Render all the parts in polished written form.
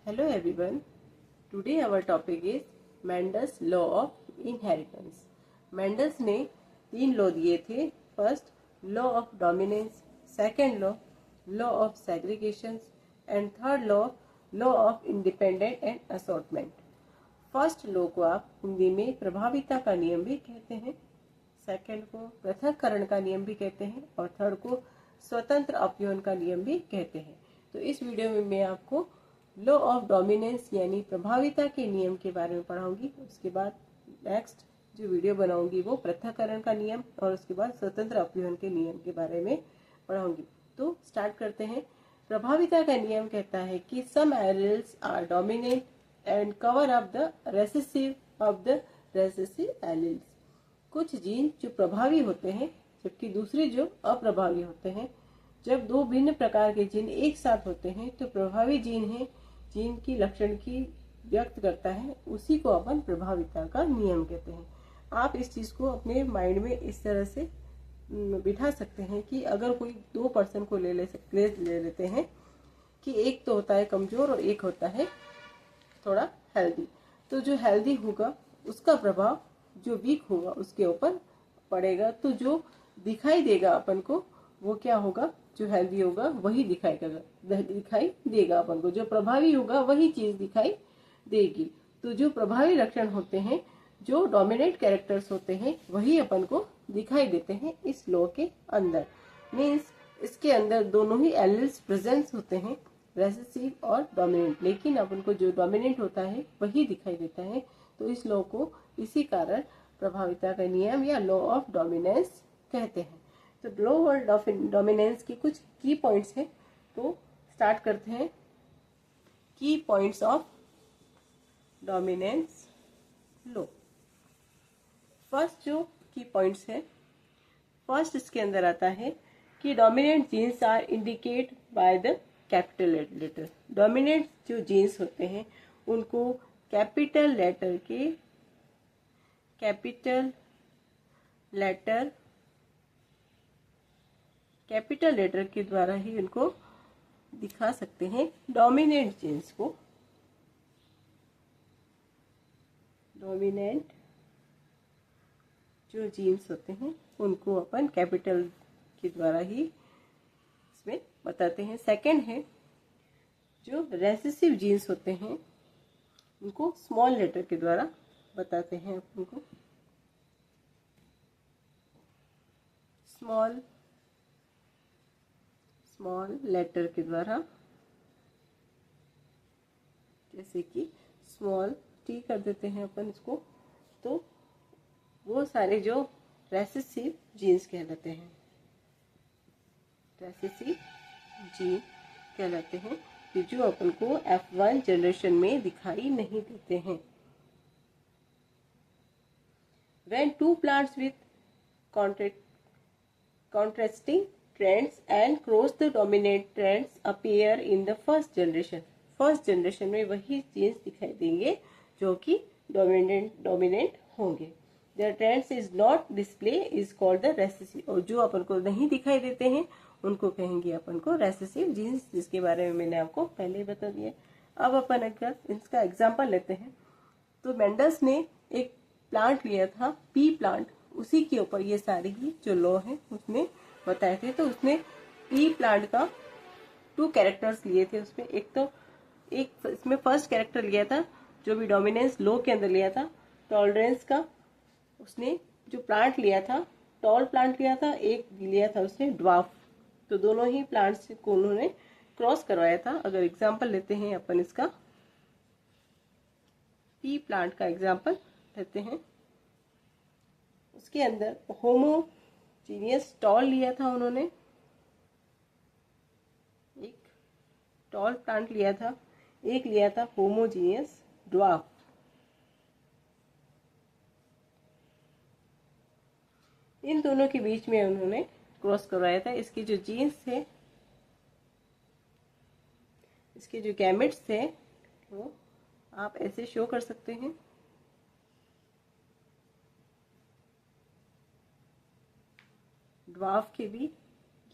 Hello everyone. Today our topic is Mendel's law of inheritance. Mendel's ने 3 law दिए थे. First, law of dominance. Second law of segregation. And third law of independent and assortment. First law को आप हिंदी में प्रभाविता का नियम भी कहते हैं, सेकेंड को पृथक्करण का नियम भी कहते हैं और थर्ड को स्वतंत्र अपव्यय का नियम भी कहते हैं. तो इस वीडियो में मैं आपको लॉ ऑफ डोमिनेंस यानी प्रभाविता के नियम के बारे में पढ़ाऊंगी. उसके बाद नेक्स्ट जो वीडियो बनाऊंगी वो पृथक्करण का नियम और उसके बाद स्वतंत्र अपव्यय के नियम के बारे में पढ़ाऊंगी. तो स्टार्ट करते हैं. प्रभाविता का नियम कहता है कि some alleles are dominant and cover up the recessive of the recessive alleles. कुछ जीन जो प्रभावी होते हैं जबकि दूसरे जो अप्रभावी होते हैं. जब दो भिन्न प्रकार के जीन एक साथ होते हैं तो प्रभावी जीन है जीन की लक्षण की व्यक्त करता है, उसी को अपन प्रभाविता का नियम कहते हैं. आप इस चीज को अपने माइंड में इस तरह से बिठा सकते हैं कि अगर कोई दो पर्सन को ले लेते हैं कि एक तो होता है कमजोर और एक होता है थोड़ा हेल्दी. तो जो हेल्दी होगा उसका प्रभाव जो वीक होगा उसके ऊपर पड़ेगा. तो जो दिखाई देगा अपन को वो क्या होगा, जो हेल्दी होगा वही दिखाई देगा अपन को. जो प्रभावी होगा वही चीज दिखाई देगी. तो जो प्रभावी लक्षण होते हैं, जो डोमिनेंट कैरेक्टर्स होते हैं वही अपन को दिखाई देते हैं इस लॉ के अंदर. मीन्स इसके अंदर दोनों ही एलील्स प्रेजेंस होते हैं, रेसेसिव और डोमिनेंट, लेकिन अपन को जो डोमिनेंट होता है वही दिखाई देता है. तो इस लॉ को इसी कारण प्रभाविता का नियम या लॉ ऑफ डोमिनेंस कहते हैं. तो लॉ ऑफ डोमिनेंस की कुछ की पॉइंट्स हैं. तो स्टार्ट करते हैं. की points of dominance law. First जो की पॉइंट्स है, फर्स्ट इसके अंदर आता है कि dominant genes are indicate by the capital letter. Dominant जो जीन्स होते हैं उनको कैपिटल लेटर के द्वारा ही उनको दिखा सकते हैं. डोमिनेंट जीन्स को डोमिनेंट जो जीन्स होते हैं उनको अपन कैपिटल के द्वारा ही इसमें बताते हैं. सेकंड है जो रेसेसिव जीन्स होते हैं उनको स्मॉल लेटर के द्वारा बताते हैं. अपन को स्मॉल लेटर के द्वारा, जैसे कि स्मॉल टी कर देते हैं अपन इसको. तो वो सारे जो रेसेसिव जीन्स कहलाते हैं, रेसेसिव जीन कहलाते हैं कि जो अपन को F1 जनरेशन में दिखाई नहीं देते हैं. When two plants with contrasting trends and cross the dominant trends appear in the first generation. First generation में वही जीन्स दिखाई देंगे जो कि डोमिनेंट होंगे. The trends is not display is called the recessive. और जो अपन को नहीं दिखाई देते हैं उनको कहेंगे अपन को रेसेसिव जीन्स, जिसके बारे में मैंने आपको पहले ही बता दिया. अब अपन अगर इसका एग्जांपल लेते हैं तो मेंडल्स ने एक प्लांट लिया था, पी प्लांट, उसी के ऊपर ये सारी ही जो लॉ है उसने बताए थे. तो उसने पी प्लांट का 2 कैरेक्टर्स लिए थे. उसमें एक इसमें फर्स्ट कैरेक्टर लिया था जो भी डोमिनेंस लॉ के अंदर लिया था, टॉलरेंस का. उसने जो प्लांट लिया था टॉल प्लांट लिया था, एक लिया था उसने ड्वार्फ. तो दोनों ही प्लांट्स को उन्होंने क्रॉस करवाया था. अगर एग्जांपल लेते हैं अपन इसका पी प्लांट का एग्जांपल लेते हैं, उसके अंदर होमोजीनियस टॉल लिया था उन्होंने, एक टॉल प्लांट लिया था, एक लिया था होमोजीनियस ड्वार्फ. इन दोनों के बीच में उन्होंने क्रॉस करवाया था. इसके जो जीन्स थे, इसके जो गैमेट्स थे वो आप ऐसे शो कर सकते हैं. ड्वार्फ के भी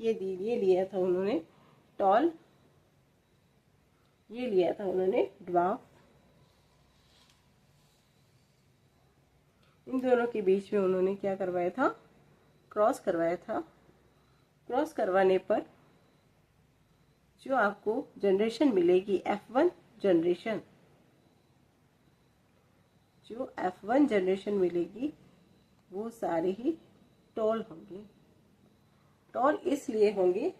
ये लिया था उन्होंने टॉल ये लिया था उन्होंने ड्वार्फ। इन दोनों के बीच में उन्होंने क्या करवाया था, क्रॉस करवाया था। क्रॉस करवाने पर जो आपको जनरेशन मिलेगी F1 जनरेशन, जो F1 जनरेशन मिलेगी वो सारे ही टॉल होंगे। टॉल इसलिए होंगे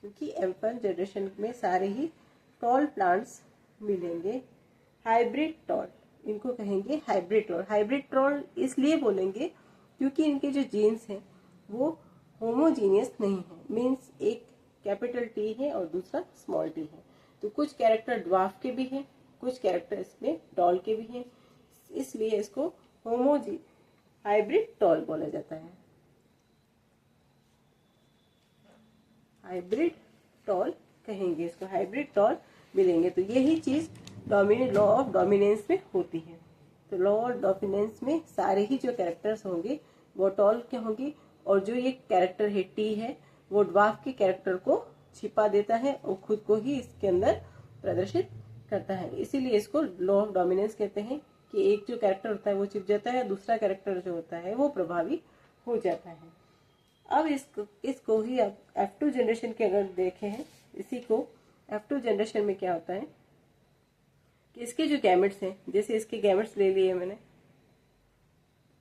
क्योंकि F1 जनरेशन में सारे ही टॉल प्लांट्स मिलेंगे। हाइब्रिड टॉल, इनको कहेंगे हाइब्रिड टॉल। हाइब्रिड टॉल इसलिए बोलेंगे क्योंकि इनके जो जीन्स हैं वो होमोजीनियस नहीं है, मीन्स एक कैपिटल T है और दूसरा स्मॉल t है। तो कुछ कैरेक्टर ड्वार्फ के भी हैं, कुछ कैरेक्टर इसमें टॉल के भी हैं, इसलिए इसको हाइब्रिड टॉल बोला जाता है। हाइब्रिड टॉल कहेंगे इसको, हाइब्रिड टॉल मिलेंगे। तो यही चीज लॉ ऑफ डोमिनेंस में होती है। तो लॉ ऑफ डोमिनेंस में सारे ही जो कैरेक्टर्स होंगे वो टॉल के होंगे, और जो ये कैरेक्टर है टी है वो ड्वार्फ के कैरेक्टर को छिपा देता है और खुद को ही इसके अंदर प्रदर्शित करता है। इसीलिए इसको लॉ ऑफ डोमिनेंस कहते हैं कि एक जो कैरेक्टर होता है वो छिप जाता है, दूसरा कैरेक्टर जो होता है वो प्रभावी हो जाता है। अब इसको ही अब F2 जनरेशन के अगर देखें हैं, इसी को F2 जनरेशन में क्या होता है कि इसके जो गैमेट्स हैं, जैसे इसके गैमेट्स ले लिए मैंने,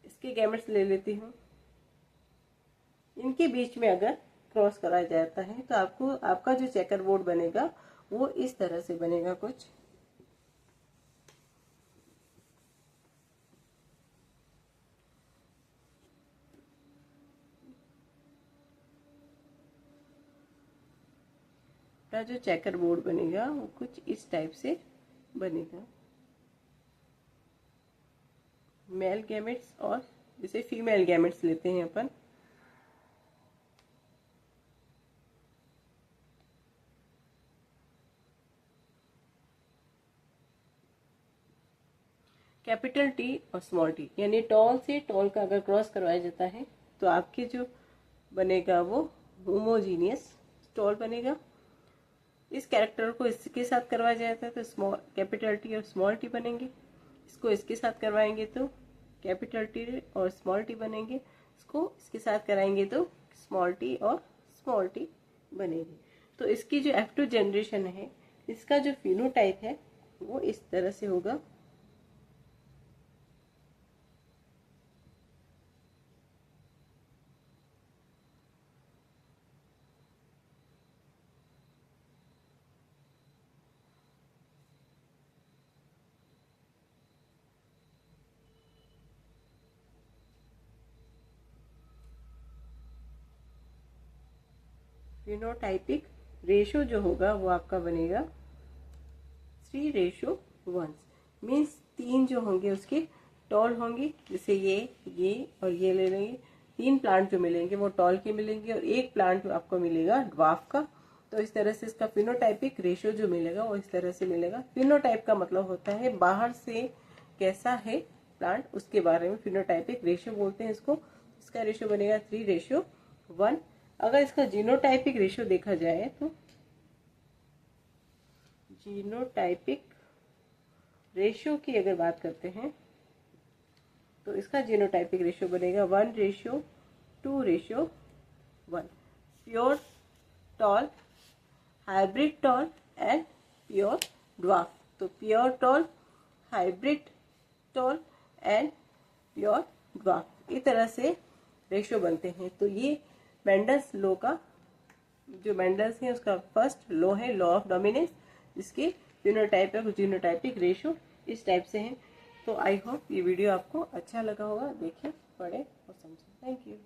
इसके गैमेट्स ले लेती हूँ, इनके बीच में अगर क्रॉस कराया जाता है तो आपका जो चेकर बोर्ड बनेगा वो इस तरह से बनेगा कुछ। जो चेकर बोर्ड बनेगा वो कुछ इस टाइप से बनेगा। मेल गैमेट्स और जैसे फीमेल गैमेट्स लेते हैं अपन, कैपिटल T और स्मॉल t, यानी टॉल से टॉल का अगर क्रॉस करवाया जाता है तो आपके जो बनेगा वो होमोजीनियस टॉल बनेगा। इस कैरेक्टर को इसके साथ करवाया जाता है तो स्मॉल कैपिटल T और स्मॉल t बनेंगे। इसको इसके साथ करवाएंगे तो कैपिटल T और स्मॉल t बनेंगे। इसको इसके साथ कराएंगे तो स्मॉल t और स्मॉल t बनेगी। तो इसकी जो F2 जनरेशन है, इसका जो फिनोटाइप है वो इस तरह से होगा। फिनोटाइपिक रेशो जो होगा वो आपका बनेगा 3:1, मीन्स 3 जो होंगे उसके टॉल होंगे। जैसे ये और ये ले लेंगे, 3 प्लांट जो मिलेंगे वो टॉल के मिलेंगे और एक प्लांट आपको मिलेगा ड्वार्फ का। तो इस तरह से इसका फिनोटाइपिक रेशो जो मिलेगा वो इस तरह से मिलेगा। फिनोटाइप का मतलब होता है बाहर से कैसा है प्लांट, उसके बारे में फिनोटाइपिक रेशो बोलते हैं इसको। इसका रेशो बनेगा 3:1। अगर इसका जीनोटाइपिक रेशो देखा जाए तो जीनोटाइपिक रेशो की अगर बात करते हैं तो इसका जीनोटाइपिक रेशो बनेगा 1:2:1। Pure tall, hybrid tall and pure dwarf. तो pure tall, hybrid tall and pure dwarf, इस तरह से रेशो बनते हैं। तो ये मेंडल्स लॉ का जो मेंडल्स है उसका फर्स्ट लॉ है, लॉ ऑफ डोमिनेंस, जिसके फिनोटाइप और जीनोटाइपिक रेशो इस टाइप से हैं। तो आई होप ये वीडियो आपको अच्छा लगा होगा, देखें, पढ़ें और समझें। Thank you.